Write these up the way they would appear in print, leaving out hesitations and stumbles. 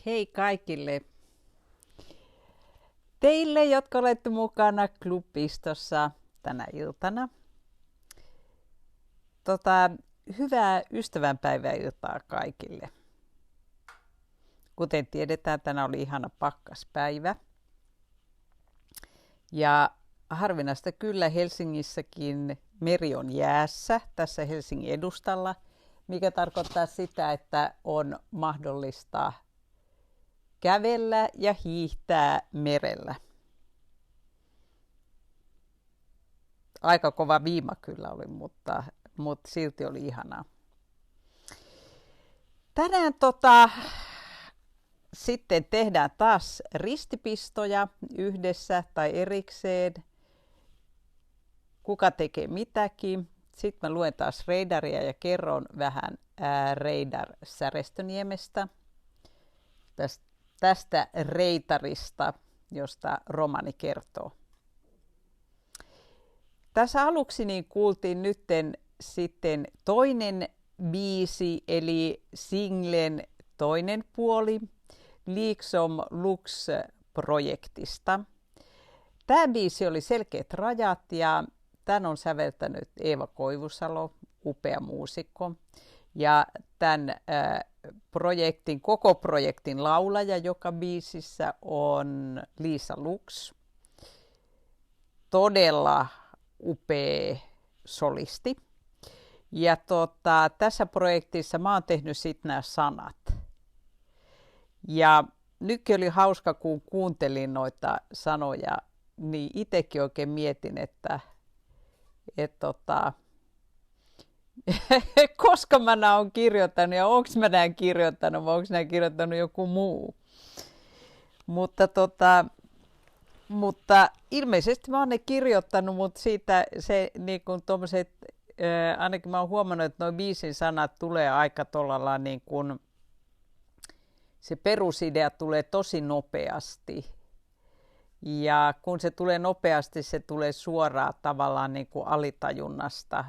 Hei kaikille! Teille, jotka olette mukana Klubistossa tänä iltana. Hyvää ystävänpäiväiltaa kaikille. Kuten tiedetään, tänään oli ihana pakkaspäivä. Ja harvinaista kyllä Helsingissäkin meri on jäässä tässä Helsingin edustalla, mikä tarkoittaa sitä, että on mahdollista kävellä ja hiihtää merellä. Aika kova viima kyllä oli, mutta silti oli ihanaa. Tänään sitten tehdään taas ristipistoja yhdessä tai erikseen. Kuka tekee mitäkin. Sitten mä luen taas reidaria ja kerron vähän Reidar Särestöniemestä. Tästä reitarista, josta romani kertoo. Tässä aluksi niin kuultiin nytten sitten toinen biisi, eli singlen toinen puoli Liksom Lux-projektista. Tämä biisi oli Selkeät rajat ja tämän on säveltänyt Eeva Koivusalo, upea muusikko. Ja tämän koko projektin laulaja joka biisissä on Liisa Lux. Todella upea solisti. Ja tässä projektissa mä oon tehnyt sitten nämä sanat. Ja nytkin oli hauska, kun kuuntelin noita sanoja, niin itsekin oikein mietin, että koska mä nämä oon kirjoittanut ja onko mä nämä kirjoittanut vai onko nämä kirjoittanut joku muu. Mutta ilmeisesti mä oon ne kirjoittanut, mutta siitä se niin kuin tommoset, ainakin mä oon huomannut, että nuo biisin sanat tulee aika tollalla niin kuin, se perusidea tulee tosi nopeasti. Ja kun se tulee nopeasti, se tulee suoraan tavallaan niin kuin alitajunnasta.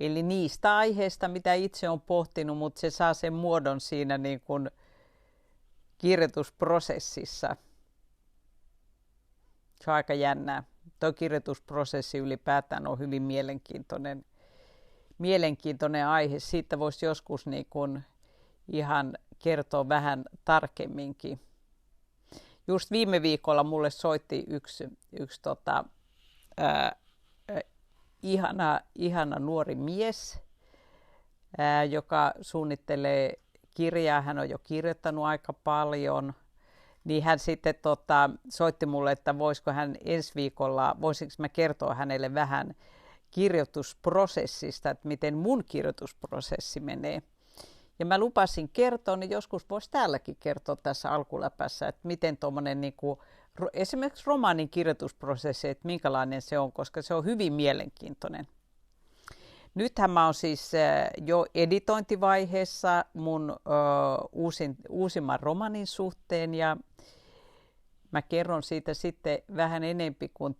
Eli niistä aiheista, mitä itse on pohtinut, mutta se saa sen muodon siinä niin kuin kirjoitusprosessissa. Se on aika jännää. Tuo kirjoitusprosessi ylipäätään on hyvin mielenkiintoinen aihe. Siitä voisi joskus niin kuin ihan kertoa vähän tarkemminkin. Just viime viikolla mulle soitti yksi ihana nuori mies, joka suunnittelee kirjaa. Hän on jo kirjoittanut aika paljon. Niin hän sitten soitti mulle, että voisiko hän ensi viikolla, voisinko mä kertoa hänelle vähän kirjoitusprosessista, että miten mun kirjoitusprosessi menee. Ja mä lupasin kertoa, niin joskus voisi täälläkin kertoa tässä alkuläpässä, että miten tuommoinen niinku, esimerkiksi romaanin kirjoitusprosessi, että minkälainen se on, koska se on hyvin mielenkiintoinen. Nythän mä oon siis jo editointivaiheessa mun uusimman romanin suhteen ja mä kerron siitä sitten vähän enempi kuin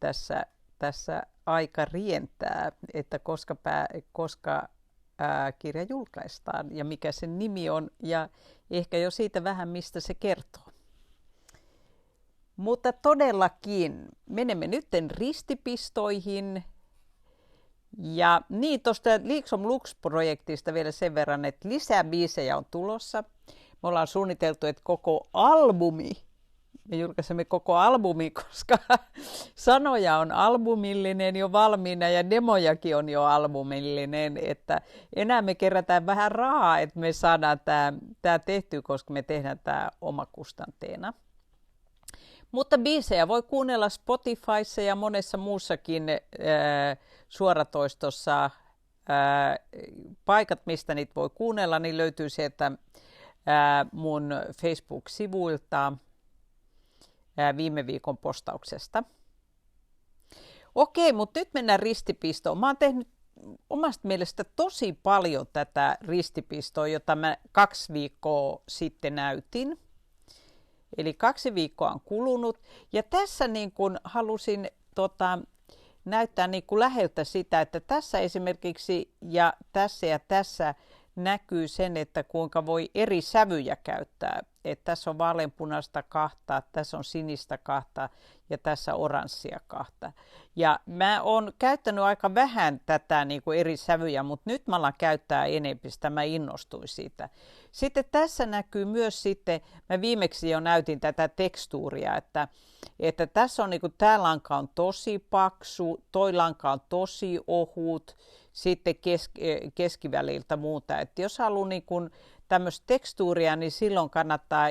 tässä aika rientää, että koska kirja julkaistaan ja mikä sen nimi on ja ehkä jo siitä vähän mistä se kertoo. Mutta todellakin menemme nytten ristipistoihin. Ja niin tuosta Liksom Lux-projektista vielä sen verran, että lisää biisejä on tulossa. Me ollaan suunniteltu, että koko albumi, me julkaisemme koko albumi, koska sanoja on albumillinen jo valmiina ja demojakin on jo albumillinen, että enää me kerätään vähän rahaa, että me saadaan tämä tehtyä, koska me tehdään tämä omakustanteena. Mutta biisejä voi kuunnella Spotifyssa ja monessa muussakin suoratoistossa. Paikat, mistä niitä voi kuunnella, niin löytyy sieltä mun Facebook-sivuilta viime viikon postauksesta. Okei, mutta nyt mennään ristipistoon. Mä oon tehnyt omasta mielestä tosi paljon tätä ristipistoa, jota mä 2 viikkoa sitten näytin. Eli 2 viikkoa on kulunut. Ja tässä niin kun halusin näyttää niin kun läheltä sitä, että tässä esimerkiksi ja tässä näkyy sen, että kuinka voi eri sävyjä käyttää. Et tässä on vaaleanpunaista kahta, tässä on sinistä kahta ja tässä oranssia kahta. Ja mä oon käyttänyt aika vähän tätä niin kuin eri sävyjä, mutta nyt mä alan käyttää enemmän, sitä mä innostuin siitä. Sitten tässä näkyy myös sitten, mä viimeksi jo näytin tätä tekstuuria, että tässä on niin kuin, tää lanka on tosi paksu, toi lanka on tosi ohut, sitten keskiväliltä muuta. Että jos haluaa niin kuin tämmöistä tekstuuria, niin silloin kannattaa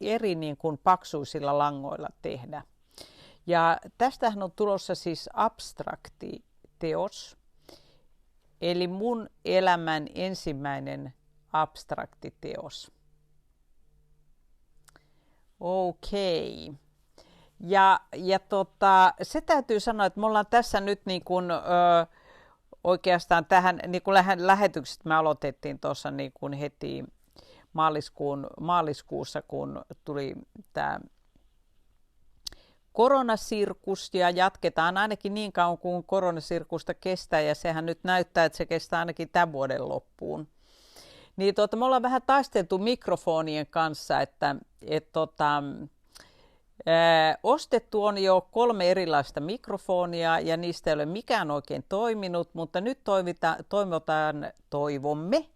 eri niin kuin paksuisilla langoilla tehdä. Ja tästähän on tulossa siis abstrakti teos, eli mun elämän ensimmäinen abstrakti teos. Okei. Ja se täytyy sanoa, että me ollaan tässä nyt niin kuin, oikeastaan tähän niin kuin lähetykset me aloitettiin tuossa niin kuin heti maaliskuussa, kun tuli tämä koronasirkus ja jatketaan ainakin niin kauan kuin koronasirkusta kestää ja sehän nyt näyttää, että se kestää ainakin tämän vuoden loppuun. Niin me ollaan vähän taisteltu mikrofonien kanssa, että ostettu on jo 3 erilaista mikrofonia ja niistä ei ole mikään oikein toiminut, mutta nyt toivomme,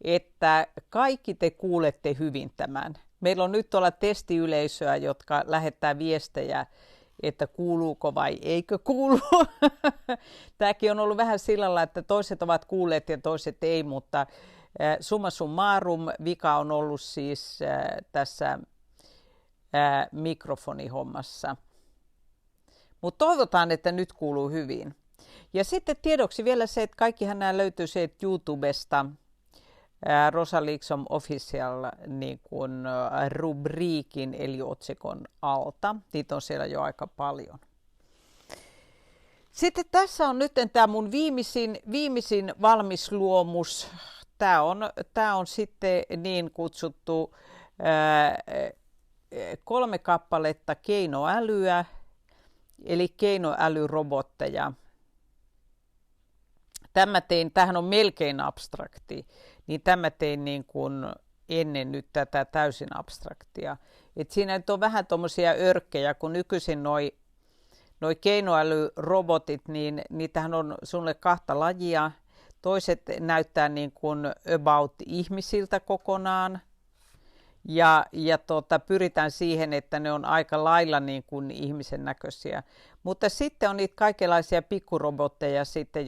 että kaikki te kuulette hyvin tämän. Meillä on nyt tuolla testiyleisöä, jotka lähettää viestejä, että kuuluuko vai eikö kuulu. Tämäkin on ollut vähän sillä lailla, että toiset ovat kuulleet ja toiset ei, mutta summa summarum vika on ollut siis tässä mikrofonihommassa. Mutta toivotaan, että nyt kuuluu hyvin. Ja sitten tiedoksi vielä se, että kaikkihan nämä löytyy sieltä YouTubesta, Rosa Liksom Official niin kuin rubriikin eli otsikon alta. Niitä on siellä jo aika paljon. Sitten tässä on nyt tämä mun viimeisin valmis luomus. Tämä on sitten niin kutsuttu 3 kappaletta keinoälyä, eli keinoälyrobotteja. Tämähän on melkein abstrakti, niin tämä tein niin kuin ennen nyt tätä täysin abstraktia. Et siinä nyt on vähän tuommoisia örkkejä, kun nykyisin noi keinoälyrobotit, niin niitähän on sulle 2 lajia. Toiset näyttää niin kuin about ihmisiltä kokonaan. Ja pyritään siihen, että ne on aika lailla niin kuin ihmisen näköisiä. Mutta sitten on niitä kaikenlaisia pikkurobotteja sitten,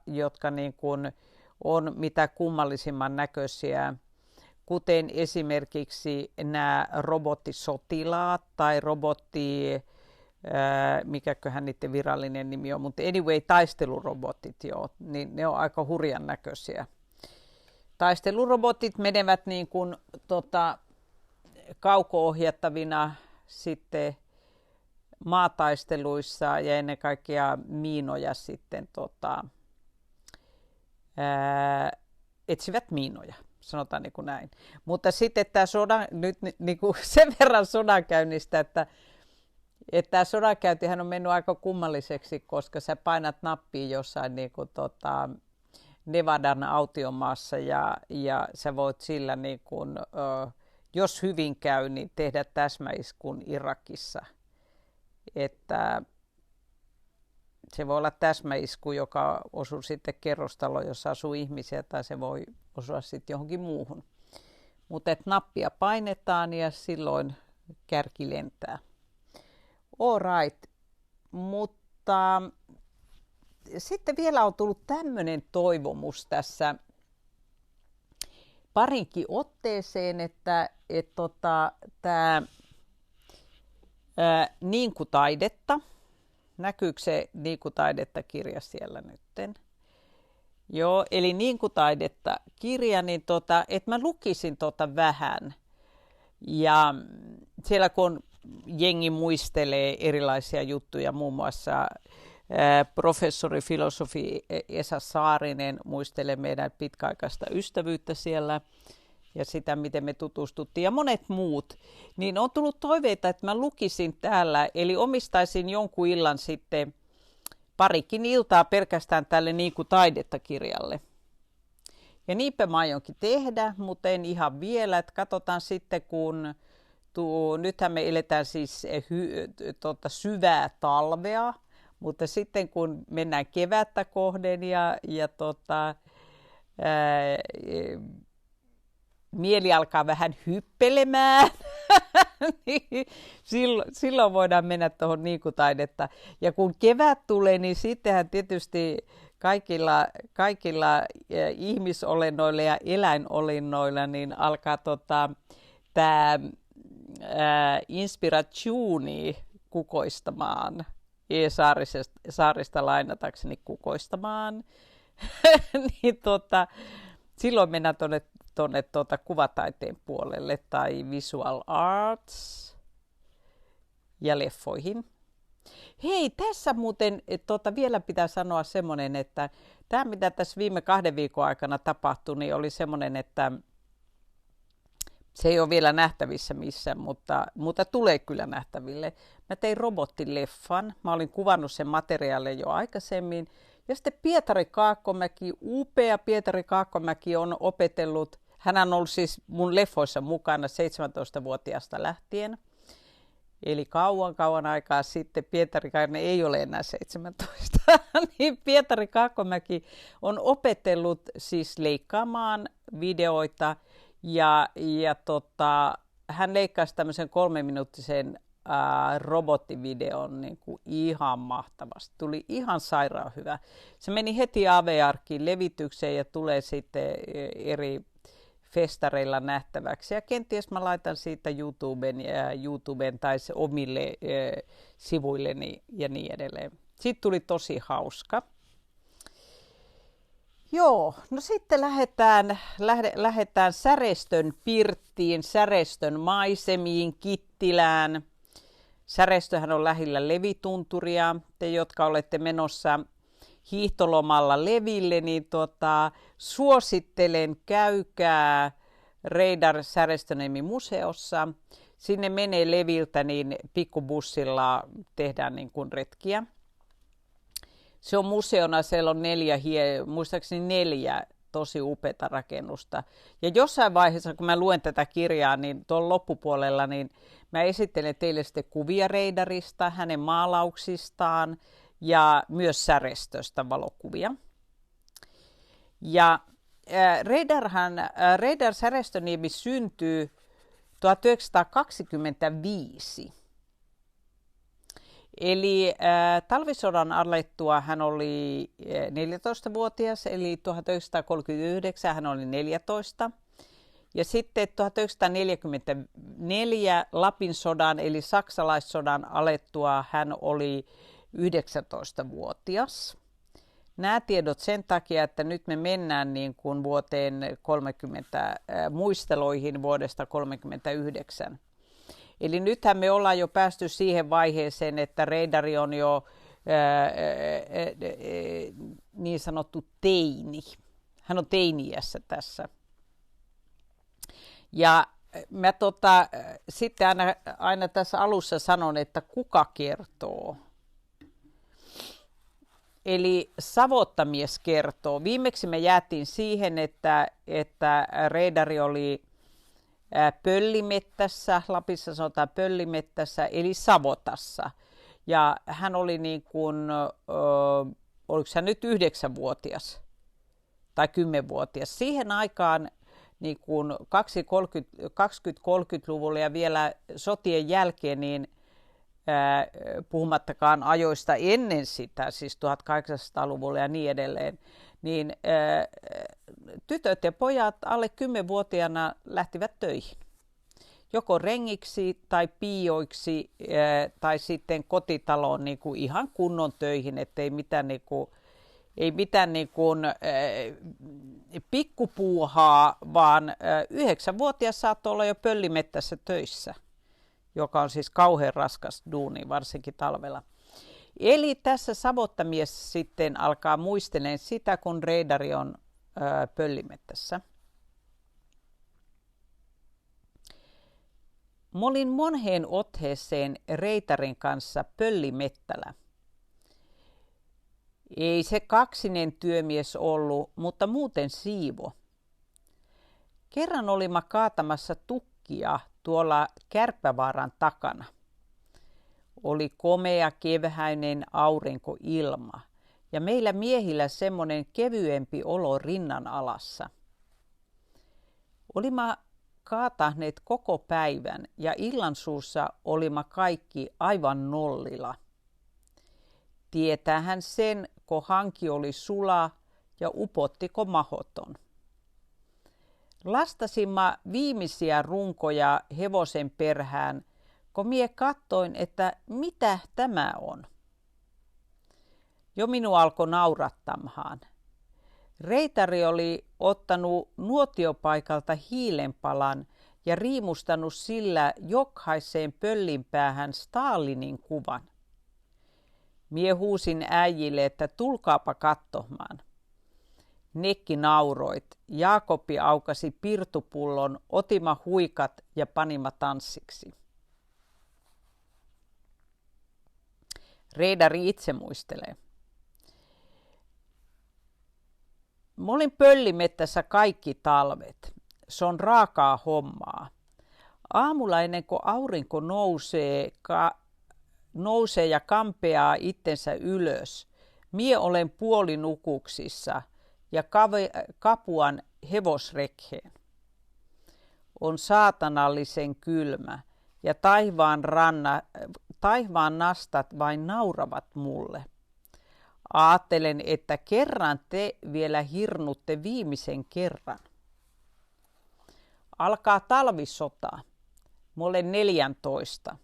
jotka niin kuin on mitä kummallisimman näköisiä, kuten esimerkiksi nämä robottisotilaat tai mikäköhän niiden virallinen nimi on, mutta anyway, taistelurobotit, joo, niin ne on aika hurjan näköisiä. Taistelurobotit menevät niin kuin kauko-ohjattavina sitten maataisteluissa ja ennen kaikkea miinoja sitten etsivät miinoja, sanotaan niin kuin näin. Mutta sitten tämä nyt niin kuin sen verran sodankäynnistä, että tämä sodankäyntihän on mennyt aika kummalliseksi, koska sä painat nappia jossain niin kuin Nevadan autiomaassa ja sä voit sillä niin kuin, jos hyvin käy, niin tehdä täsmäiskun Irakissa. Että se voi olla täsmäisku, joka osuu sitten kerrostaloon, jossa asuu ihmisiä, tai se voi osua sitten johonkin muuhun. Mutta nappia painetaan ja silloin kärki lentää. All right. Mutta sitten vielä on tullut tämmöinen toivomus tässä parinkin otteeseen, että tämä Niinkutaidetta, näkyykö se Niinkutaidetta-kirja siellä nytten? Joo, eli Niinkutaidetta-kirja, niin että mä lukisin vähän. Ja siellä kun jengi muistelee erilaisia juttuja, muun muassa professori filosofi Esa Saarinen muistelee meidän pitkäaikaista ystävyyttä siellä ja sitä, miten me tutustuttiin ja monet muut, niin on tullut toiveita, että mä lukisin täällä, eli omistaisin jonkun illan sitten parikin iltaa pelkästään tälle Niinkutaidetta-kirjalle. Ja niinpä mä aionkin tehdä, mutta en ihan vielä. Että katsotaan sitten, kun nythän me eletään siis syvää talvea, mutta sitten kun mennään kevättä kohden ja mieli alkaa vähän hyppelemään, niin silloin voidaan mennä tuohon niikutaidetta. Ja kun kevät tulee, niin sittenhän tietysti kaikilla ihmisolennoilla ja eläinolennoilla niin alkaa tämä inspirationi kukoistamaan. Saarista lainatakseni kukoistamaan. Niin silloin mennään tuonne kuvataiteen puolelle tai visual arts ja leffoihin. Hei, tässä muuten vielä pitää sanoa semmoinen, että tämä mitä tässä viime 2 viikon aikana tapahtui, niin oli semmoinen, että se ei ole vielä nähtävissä missään, mutta tulee kyllä nähtäville. Mä tein robottileffan, mä olin kuvannut sen materiaalin jo aikaisemmin. Ja sitten Pietari Kaakkomäki, upea Pietari Kaakkomäki on opetellut, hän on ollut siis mun leffoissa mukana 17-vuotiaasta lähtien. Eli kauan aikaa sitten, Pietari Kaakkomäki ei ole enää 17, niin Pietari Kaakkomäki on opetellut siis leikkaamaan videoita ja hän leikkasi tämmöisen 3-minuuttisen robottivideon niin kuin ihan mahtavasti. Tuli ihan sairaan hyvä. Se meni heti AV-arkiin levitykseen ja tulee sitten eri festareilla nähtäväksi. Ja kenties mä laitan siitä YouTuben tai se omille sivuilleni ja niin edelleen. Siitä tuli tosi hauska. Joo, no sitten lähdetään Särestön pirttiin, Särestön maisemiin, Kittilään. Särestöhän on lähellä Levitunturia. Te, jotka olette menossa hiihtolomalla Leville, niin suosittelen, käykää Reidar Särestöniemen museossa. Sinne menee Leviltä, niin pikkubussilla tehdään niin kuin retkiä. Se on museona, siellä on muistaakseni 4 tosi upeata rakennusta. Ja jossain vaiheessa, kun mä luen tätä kirjaa, niin tuolla loppupuolella, niin mä esittelen teille sitten kuvia Reidarista, hänen maalauksistaan ja myös Särestöstä valokuvia. Ja Reidar Särestöniemi syntyy 1925. Eli talvisodan alettua hän oli 14-vuotias, eli 1939 hän oli 14. Ja sitten 1944 Lapin sodan, eli saksalaissodan alettua hän oli 19-vuotias. Nämä tiedot sen takia, että nyt me mennään niin kuin vuoteen 30 muisteloihin vuodesta 1939. Eli nythän me ollaan jo päästy siihen vaiheeseen, että Reidari on jo niin sanottu teini. Hän on teini-iässä tässä. Ja mä sitten aina tässä alussa sanon, että kuka kertoo. Eli savottamies kertoo. Viimeksi me jäätiin siihen, että Reidari oli Pöllimettässä, Lapissa sanotaan Pöllimettässä, eli Savotassa. Ja hän oli niin kuin, oliko hän nyt 9-vuotias tai 10-vuotias. Siihen aikaan niin kuin 20-30-luvulla ja vielä sotien jälkeen, niin puhumattakaan ajoista ennen sitä, siis 1800-luvulla ja niin edelleen, niin tytöt ja pojat alle 10-vuotiaana lähtivät töihin. Joko rengiksi tai piioiksi tai sitten kotitaloon niin kuin ihan kunnon töihin, ettei mitään niin kuin pikkupuuhaa, vaan 9-vuotias saattoi olla jo Pöllimettässä töissä, joka on siis kauhean raskas duuni, varsinkin talvella. Eli tässä savottamies sitten alkaa muistelemaan sitä, kun Reidari on Pöllimettässä. Mä olin moneen otteeseen Reitarin kanssa Pöllimettällä. Ei se kaksinen työmies ollut, mutta muuten siivo. Kerran olimme kaatamassa tukkia tuolla Kärppävaaran takana. Oli komea keväinen aurinkoilma ja meillä miehillä semmoinen kevyempi olo rinnan alassa. Olimme kaatahneet koko päivän ja illansuussa olimme kaikki aivan nollilla. Tietäähän sen, kun hanki oli sula ja upottiko mahoton. Lastasimme viimeisiä runkoja hevosen perään, kun mie kattoin, että mitä tämä on. Jo minua alkoi naurattamaan. Reitari oli ottanut nuotiopaikalta hiilenpalan ja riimustanut sillä jokaiseen pöllin päähän Stalinin kuvan. Mie huusin äijille, että tulkaapa katsomaan. Nekki nauroit. Jaakobi aukasi pirtupullon, otima huikat ja panima tanssiksi. Reidari itse muistelee. Mä olin pöllimettässä kaikki talvet. Se on raakaa hommaa. Aamulla ennen kuin aurinko nousee ja kampeaa itsensä ylös, mie olen puolinukuksissa ja kapuan hevosrekheen. On saatanallisen kylmä ja taivaan nastat vain nauravat mulle. Aattelen, että kerran te vielä hirnutte viimeisen kerran. Alkaa talvisota. Mä olen 14.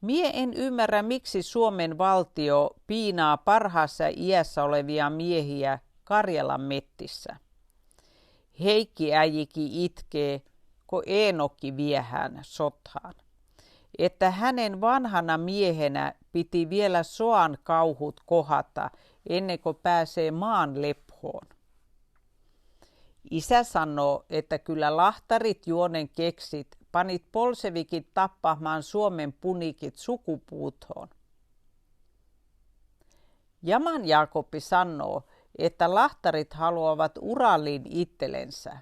Mie en ymmärrä, miksi Suomen valtio piinaa parhaassa iässä olevia miehiä Karjalan mettissä. Heikki äijiki itkee, kun Eenokki vie hän sotaan. Että hänen vanhana miehenä piti vielä soan kauhut kohata ennen kuin pääsee maan lephoon. Isä sanoo, että kyllä lahtarit juonen keksit panit polsevikit tappamaan Suomen punikit sukupuuthoon. Jaman Jaakobi sanoo, että lahtarit haluavat Uralin itsellensä.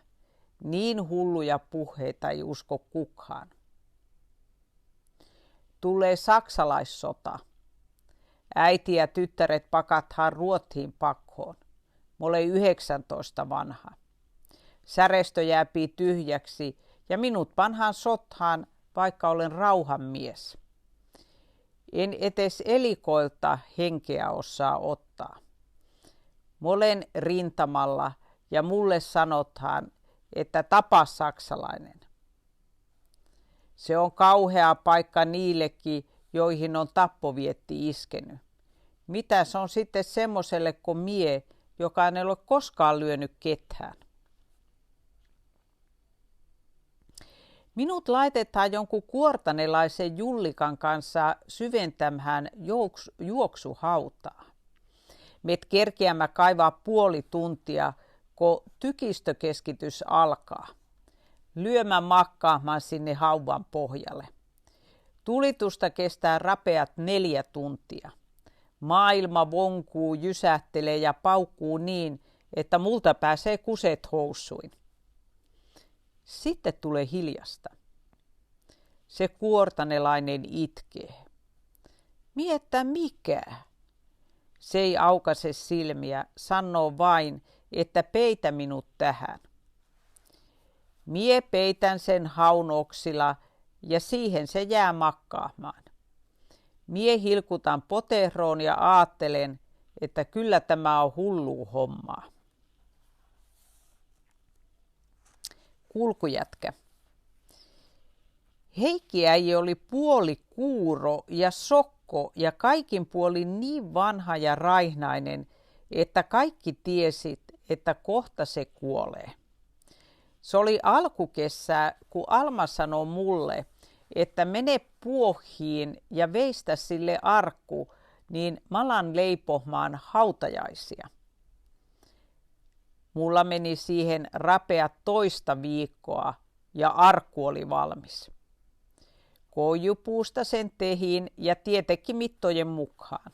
Niin hulluja puheita ei usko kukaan. Tulee saksalaissota. Äiti ja tyttäret pakathaan Ruottiin pakkoon. Mä olen 19 vanha. Särestö jääpii tyhjäksi ja minut panhaan sotaan, vaikka olen rauhanmies. En etes elikoilta henkeä osaa ottaa. Mä olen rintamalla ja mulle sanotaan, että tapa saksalainen. Se on kauhea paikka niillekin, joihin on tappovietti iskenyt. Mitä se on sitten semmoselle kuin mie, joka ei ole koskaan lyönyt ketään? Minut laitetaan jonkun kuortanelaisen Jullikan kanssa syventämään juoksuhautaa. Met kerkeämä kaivaa puoli tuntia, kun tykistökeskitys alkaa. Lyömä makkaamaan sinne hauvan pohjalle. Tulitusta kestää rapeat 4 tuntia. Maailma vonkuu, jysähtelee ja paukkuu niin, että multa pääsee kuset housuin. Sitten tulee hiljasta. Se kuortanelainen itkee. Miettä mikä? Se ei aukaise silmiä, sanoo vain, että peitä minut tähän. Mie peitän sen haunoksilla ja siihen se jää makkaamaan. Mie hilkutan poteroon ja aattelen, että kyllä tämä on hullu hommaa. Kulkujätkä. Heikki äijä oli puolikuuro ja sokko ja kaikin puolin niin vanha ja raihnainen, että kaikki tiesit, että kohta se kuolee. Se oli alkukesää, kun Alma sanoi mulle, että mene Puohiin ja veistä sille arkku, niin mä alan leipomaan hautajaisia. Mulla meni siihen rapeat 2 viikkoa ja arkku oli valmis. Koijupuusta sen tehin ja tietenkin mittojen mukaan.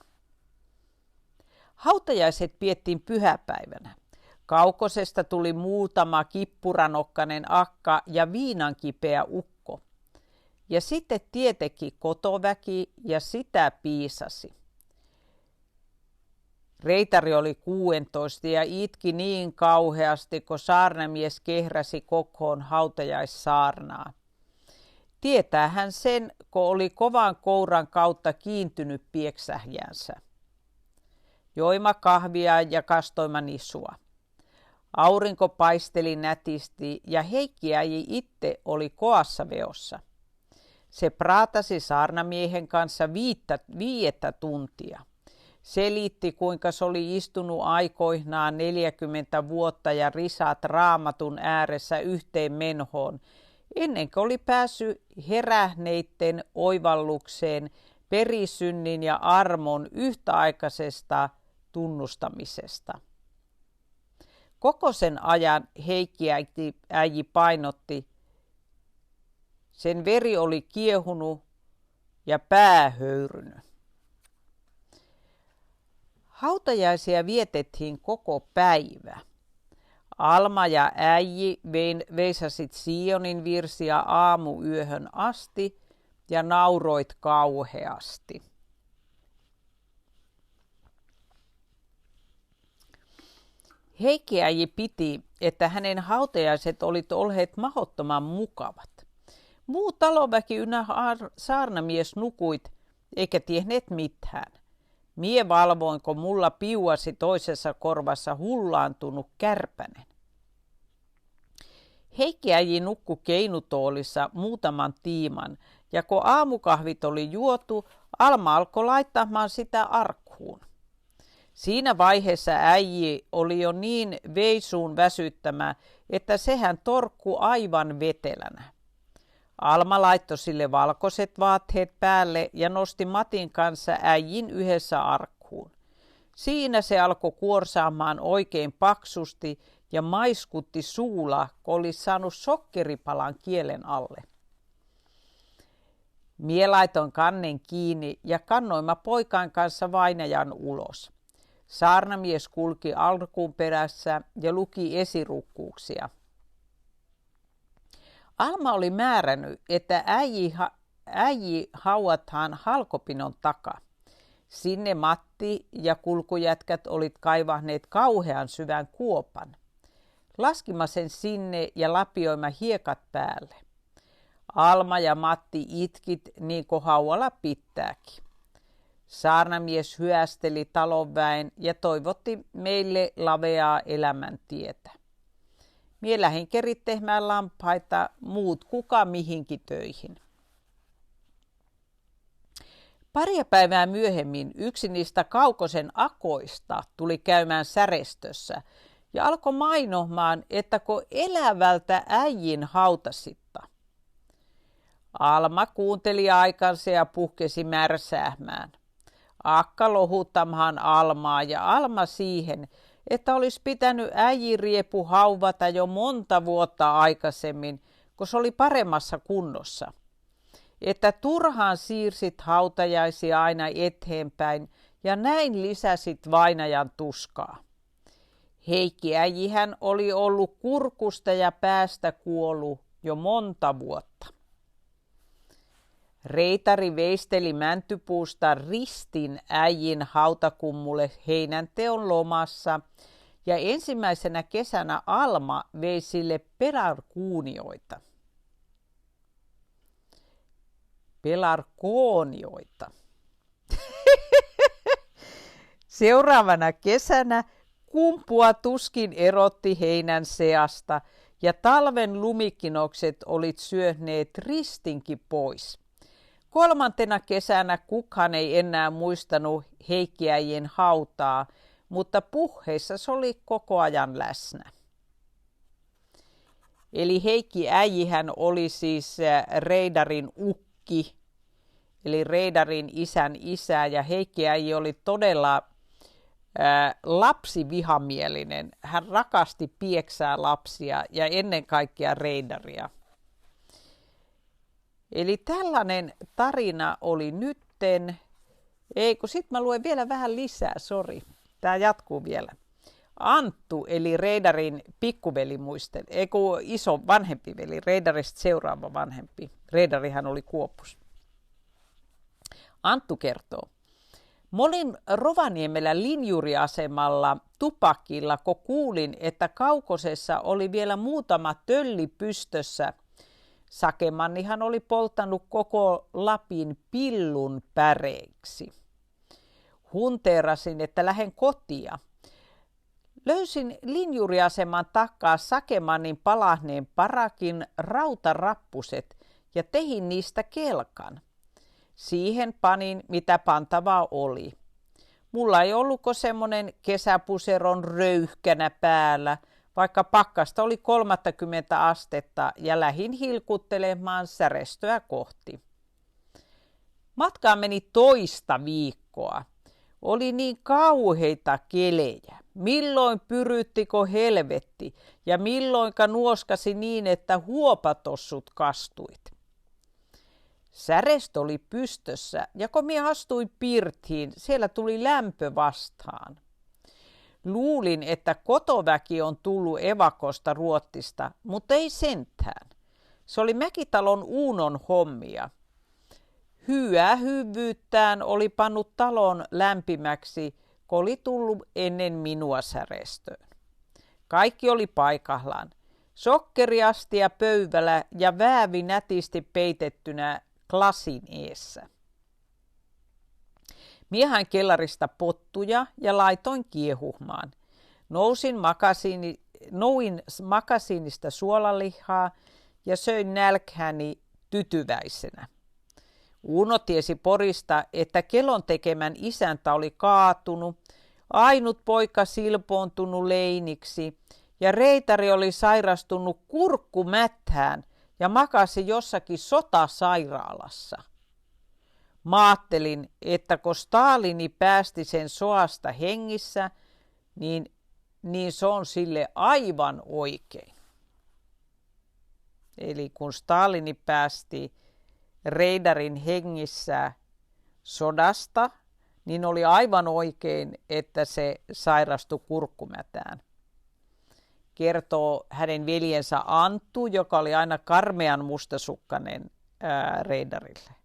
Hautajaiset piettiin pyhäpäivänä. Kaukosesta tuli muutama kippuranokkainen akka ja viinankipeä ukko. Ja sitten tietenkin kotoväki ja sitä piisasi. Reitari oli 16 ja itki niin kauheasti, kun saarnamies kehräsi kokoon hautajaissaarnaa. Tietää hän sen, kun oli kovan kouran kautta kiintynyt pieksähjänsä. Joima kahvia ja kastoima nisua. Aurinko paisteli nätisti ja Heikki äiji itse oli koassa veossa. Se praatasi saarnamiehen kanssa 5 tuntia. Selitti, kuinka se oli istunut aikoinaan 40 vuotta ja risat raamatun ääressä yhteen menhoon, ennen kuin oli päässyt herähneitten oivallukseen perisynnin ja armon yhtäaikaisesta tunnustamisesta. Koko sen ajan Heikki äiji painotti, sen veri oli kiehunut ja pää höyrynyt. Hautajaisia vietettiin koko päivä. Alma ja äiji veisasit Sionin virsiä aamuyöhön asti ja nauroit kauheasti. Heikki äiji piti, että hänen hautajaiset olivat olleet mahdottoman mukavat. Muu talonväki ynnä saarnamies nukuit, eikä tienneet mitään. Mie valvoin, kun mulla piuasi toisessa korvassa hullaantunut kärpänen. Heikki äiji nukkui keinutoolissa muutaman tiiman, ja kun aamukahvit oli juotu, Alma alkoi laittamaan sitä arkkuun. Siinä vaiheessa äiji oli jo niin veisuun väsyttämä, että sehän torkkui aivan vetelänä. Alma laittoi sille valkoiset vaatteet päälle ja nosti Matin kanssa äijin yhdessä arkkuun. Siinä se alkoi kuorsaamaan oikein paksusti ja maiskutti suulla, kun olisi saanut sokkeripalan kielen alle. Mie laitoin kannen kiinni ja kannoimme poikan kanssa vainajan ulos. Saarnamies kulki alkuun perässä ja luki esirukkuuksia. Alma oli määrännyt, että äiji hauataan halkopinon takaa. Sinne Matti ja kulkujätkät olit kaivahneet kauhean syvän kuopan. Laskimme sen sinne ja lapioimme hiekat päälle. Alma ja Matti itkit niin kuin haualla pitääkin. Saarnamies hyästeli talonväen ja toivotti meille laveaa elämäntietä. Mie lähdin kerittemään lampaita, muut kuka mihinkin töihin. Paria päivää myöhemmin yksi niistä Kaukosen akoista tuli käymään särestössä ja alkoi mainomaan, että kun elävältä äijin hautasitta. Alma kuunteli aikansa ja puhkesi märsäämään. Akka lohuttamaan Almaa ja Alma siihen, että olisi pitänyt äijiriepu hauvata jo monta vuotta aikaisemmin, kun se oli paremmassa kunnossa. Että turhaan siirsit hautajaisia aina eteenpäin ja näin lisäsit vainajan tuskaa. Heikki äijihän oli ollut kurkusta ja päästä kuollut jo monta vuotta. Reitari veisteli mäntypuusta ristin äijin hautakummulle heinänteon lomassa ja ensimmäisenä kesänä Alma vei sille pelarkuunioita. Pelarkoonioita. Seuraavana kesänä kumpua tuskin erotti heinän seasta ja talven lumikinokset olit syöneet ristinkin pois. Kolmantena kesänä kukaan ei enää muistanut Heikki-äijien hautaa, mutta puheissa se oli koko ajan läsnä. Eli Heikki-äijihän oli siis Reidarin ukki, eli Reidarin isän isä, ja Heikki-äiji oli todella lapsivihamielinen. Hän rakasti pieksää lapsia ja ennen kaikkea Reidaria. Eli tällainen tarina oli nytten. Ei, kun sit mä luen vielä vähän lisää, sori. Tää jatkuu vielä. Anttu, eli Reidarin pikkuveli iso vanhempi veli, Reidarista seuraava vanhempi. Reidarihan oli Kuopus. Anttu kertoo. Mä olin Rovaniemellä linjuriasemalla tupakilla, kun kuulin, että kaukosessa oli vielä muutama tölli pystössä. Sakemannihan oli polttanut koko Lapin pillun päreiksi. Hunteerasin, että lähden kotia. Löysin linjuriaseman takaa Sakemannin palahneen parakin rautarappuset ja tehin niistä kelkan. Siihen panin, mitä pantavaa oli. Mulla ei ollutko semmonen kesäpuseron röyhkänä päällä, vaikka pakkasta oli 30 astetta ja lähdin hilkuttelemaan Särestöä kohti. Matkaan meni toista viikkoa. Oli niin kauheita kelejä. Milloin pyryttikö helvetti ja milloinka nuoskasi niin, että huopatossut kastuit. Särestö oli pystössä ja kun minä astuin pirttiin, siellä tuli lämpö vastaan. Luulin, että kotoväki on tullut evakosta Ruotsista, mutta ei sentään. Se oli Mäkitalon Uunon hommia. Hyvyyttään oli pannut talon lämpimäksi, kun oli tullut ennen minua Särestöön. Kaikki oli paikallaan. Sokkeriastia pöydällä ja väävi nätisti peitettynä lasin eessä. Miehän kellarista pottuja ja laitoin kiehumaan. Nouin makasiinista suolalihaa ja söin nälkäni tytyväisenä. Uno tiesi Porista, että Kelon tekemän isäntä oli kaatunut, ainut poika silpoontunut leiniksi ja Reitari oli sairastunut kurkkumäthään ja makasi jossakin sotasairaalassa. Mä ajattelin, että kun Stalini päästi sen soasta hengissä, niin se on sille aivan oikein. Eli kun Stalini päästi Reidarin hengissä sodasta, niin oli aivan oikein, että se sairastui kurkkumätään. Kertoo hänen veljensä Anttu, joka oli aina karmean mustasukkainen Reidarille.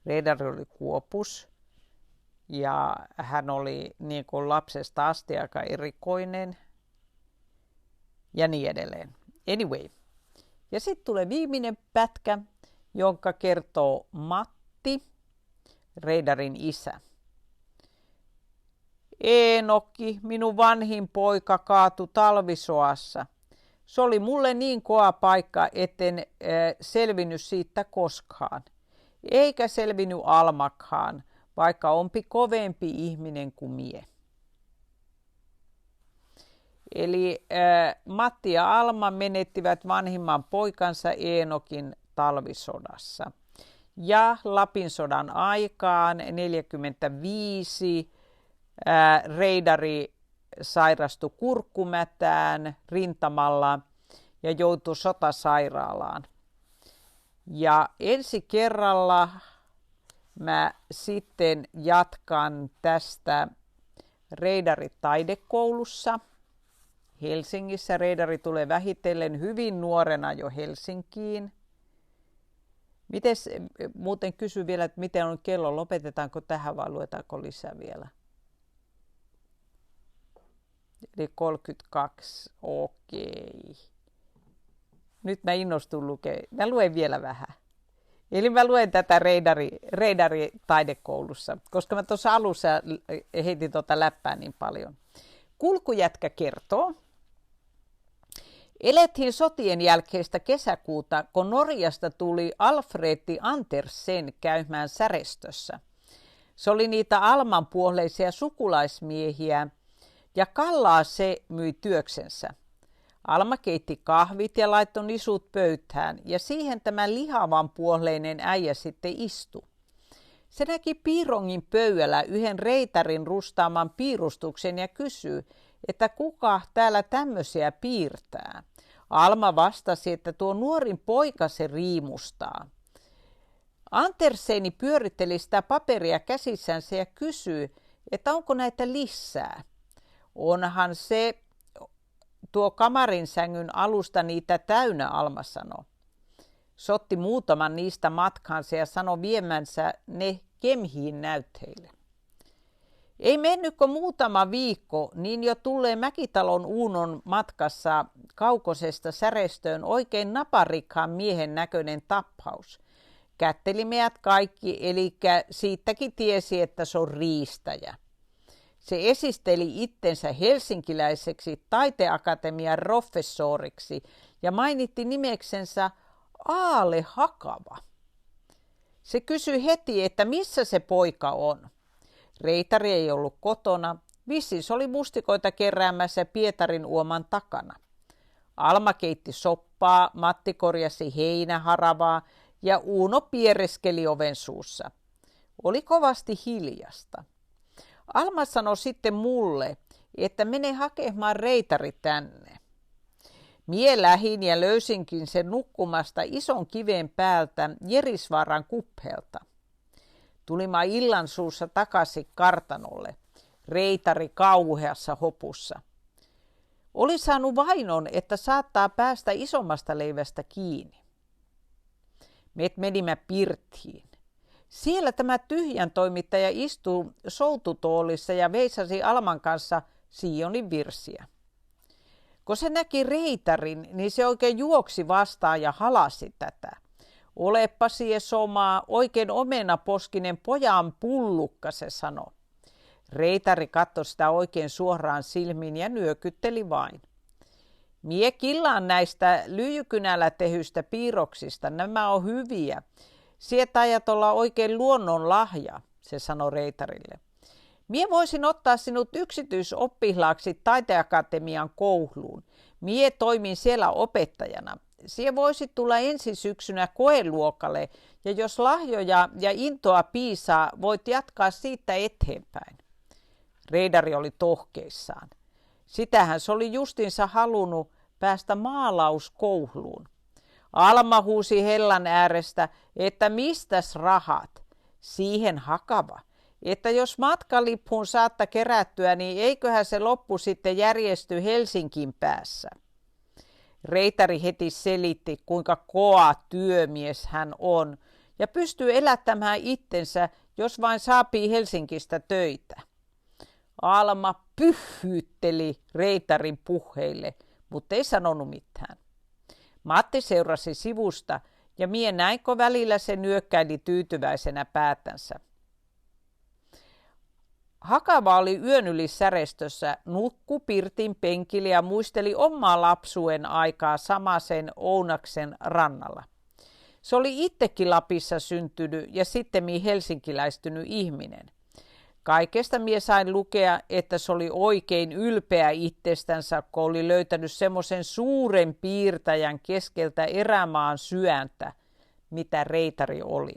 Reidari oli Kuopus ja hän oli niin kuin lapsesta asti aika erikoinen ja niin edelleen. Anyway. Ja sitten tulee viimeinen pätkä, jonka kertoo Matti, Reidarin isä. Eenokki, minun vanhin poika, kaatui talvisoassa. Se oli mulle niin kova paikka, etten selvinnyt siitä koskaan. Eikä selvinnyt Almakhaan, vaikka onpi kovempi ihminen kuin mie. Eli Matti ja Alma menettivät vanhimman poikansa Eenokin talvisodassa. Ja Lapin sodan aikaan 1945 Reidari sairastui kurkkumätään rintamalla ja joutui sotasairaalaan. Ja ensi kerralla mä sitten jatkan tästä Reidari-taidekoulussa Helsingissä. Reidari tulee vähitellen hyvin nuorena jo Helsinkiin. Mites, muuten kysyn vielä, että miten on kello, lopetetaanko tähän vai luetaanko lisää vielä? Eli 32, okei. Nyt mä innostun lukemaan. Mä luen vielä vähän. Eli mä luen tätä Reidari-taidekoulussa, koska mä tuossa alussa heitin tuota läppää niin paljon. Kulkujätkä kertoo. Elettiin sotien jälkeistä kesäkuuta, kun Norjasta tuli Alfredi Andersen käymään Särestössä. Se oli niitä almanpuoleisia sukulaismiehiä, ja Kallaa se myi työksensä. Alma keitti kahvit ja laittoi nisut pöytään, ja siihen tämä lihavan puoleinen äijä sitten istui. Se näki piirongin pöydällä yhden Reitarin rustaaman piirustuksen ja kysyi, että kuka täällä tämmöisiä piirtää. Alma vastasi, että tuo nuorin poika se riimustaa. Anderseni pyöritteli sitä paperia käsissänsä ja kysyi, että onko näitä lisää. Onhan se tuo kamarin sängyn alusta niitä täynnä, Alma sanoi. Sotti muutaman niistä matkaansa ja sanoi viemänsä ne Kemhiin näytteille. Ei mennytkö muutama viikko, niin jo tulee Mäkitalon Uunon matkassa kaukosesta Särestöön oikein naparikkaan miehen näköinen tappaus. Kätteli meidät kaikki, eli siitäkin tiesi, että se on riistäjä. Se esisteli itsensä helsinkiläiseksi taiteakatemian professoriksi ja mainitti nimeksensä Aale Hakava. Se kysyi heti, että missä se poika on. Reitari ei ollut kotona, vissiin oli mustikoita keräämässä Pietarin uoman takana. Alma keitti soppaa, Matti korjasi heinäharavaa ja Uuno piereskeli oven suussa. Oli kovasti hiljasta. Alma sanoi sitten mulle, että mene hakemaan Reitari tänne. Mie lähin ja löysinkin sen nukkumasta ison kiven päältä Jerisvaaran kuphelta. Tulimme illan suussa takaisin kartanolle, Reitari kauheassa hopussa. Oli saanut vainon, että saattaa päästä isommasta leivästä kiinni. Me menimme pirttiin. Siellä tämä tyhjän toimittaja istui soututoolissa ja veisasi Alman kanssa Sionin virsiä. Kun se näki Reitarin, niin se oikein juoksi vastaan ja halasi tätä. Olepa siesomaa, oikein omenaposkinen pojan pullukka, se sanoi. Reitari katsoi sitä oikein suoraan silmiin ja nyökytteli vain. Mie killaan näistä lyijykynällä tehystä piirroksista, nämä on hyviä. Sieltä ajat olla oikein luonnon lahja, se sanoi Reitarille. Mie voisin ottaa sinut yksityisoppilaaksi taiteakatemian kouluun. Mie toimin siellä opettajana. Sie voisit tulla ensi syksynä koeluokalle ja jos lahjoja ja intoa piisaa, voit jatkaa siitä eteenpäin. Reidari oli tohkeissaan. Sitähän se oli justinsa halunnut päästä maalauskouluun. Alma huusi hellan äärestä, että mistäs rahat? Siihen Hakava, että jos matkalippuun saatta kerättyä, niin eiköhän se loppu sitten järjesty Helsingin päässä. Reitari heti selitti, kuinka kova työmies hän on ja pystyy elättämään itsensä, jos vain saapii Helsingistä töitä. Alma pyhyytteli Reitarin puheille, mutta ei sanonut mitään. Matti seurasi sivusta ja mie näinkö välillä se nyökkäili tyytyväisenä päätänsä. Hakava oli yön yli Särestössä, nukku pirtin penkillä ja muisteli omaa lapsuuden aikaa samaisen Ounaksen rannalla. Se oli itsekin Lapissa syntynyt ja sittemmin helsinkiläistynyt ihminen. Kaikesta mie sain lukea, että se oli oikein ylpeä itsestänsä, kun oli löytänyt semmoisen suuren piirtäjän keskeltä erämaan syöntä, mitä Reitari oli.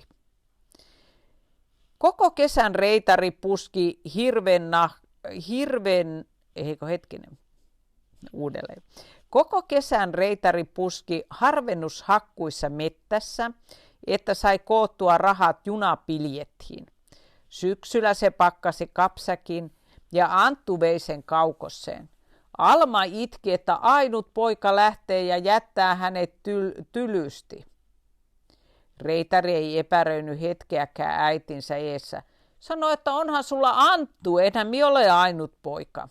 Koko kesän Reitari puski Koko kesän Reitari puski harvennushakkuissa mettässä, että sai koottua rahat junapiljettiin. Syksyllä se pakkasi kapsäkin ja Anttu vei sen kaukoseen. Alma itki, että ainut poika lähtee ja jättää hänet tylysti. Reitari ei epäröinyt hetkeäkään äitinsä eessä. Sanoi, että onhan sulla Anttu, enhän minä ole ainut poika.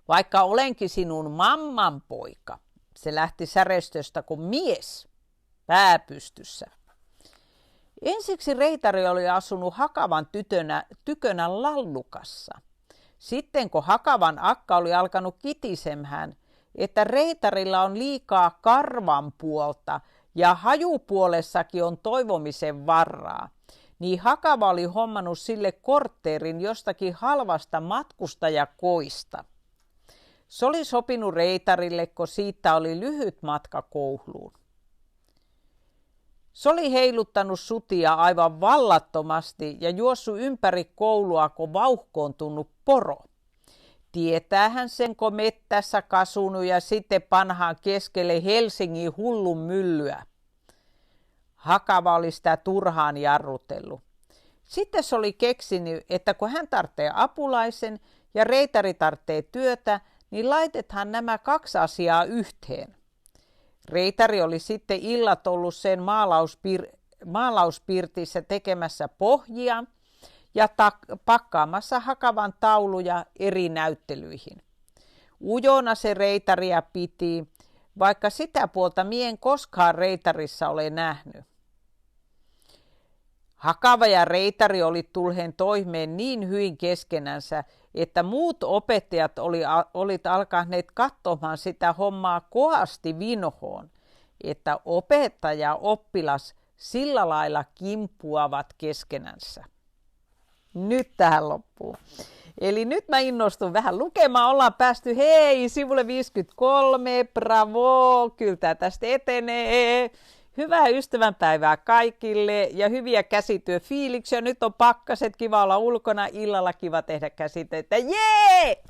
Vaikka olenkin sinun mamman poika, se lähti Särestöstä kuin mies, pääpystyssä. Ensiksi Reitari oli asunut Hakavan tykönä Lallukassa. Sitten kun Hakavan akka oli alkanut kitisemään, että Reitarilla on liikaa karvan puolta ja hajupuolessakin on toivomisen varaa, niin Hakava oli hommannut sille kortteerin jostakin halvasta matkustajakoista. Se oli sopinut Reitarille, kun siitä oli lyhyt matka kouluun. Se oli heiluttanut sutia aivan vallattomasti ja juossut ympäri koulua, kun vauhkoontunut poro. Tietäähän sen, kun mettässä kasunut ja sitten panhaan keskelle Helsingin hullun myllyä. Hakava oli sitä turhaan jarrutellut. Sitten se oli keksinyt, että kun hän tarvitsee apulaisen ja reitari tarvitsee työtä, niin laitetaan nämä kaksi asiaa yhteen. Reitari oli sitten illat ollut sen maalauspirtissä tekemässä pohjia ja pakkaamassa hakavan tauluja eri näyttelyihin. Ujona se reitaria piti, vaikka sitä puolta mien koskaan reitarissa ole nähnyt. Hakava ja reitari oli tulheen toimeen niin hyvin keskenänsä, että muut opettajat olit alkaneet katsomaan sitä hommaa kovasti vinhoon, että opettaja ja oppilas sillä lailla kimpuavat keskenänsä. Nyt tähän loppuu. Eli nyt mä innostun vähän lukemaan. Ollaan päästy sivulle 53. Bravo! Kyllä tää tästä etenee. Hyvää ystävänpäivää kaikille ja hyviä käsityöfiiliksiä. Nyt on pakkaset, kiva olla ulkona, illalla kiva tehdä käsitöitä. Jee!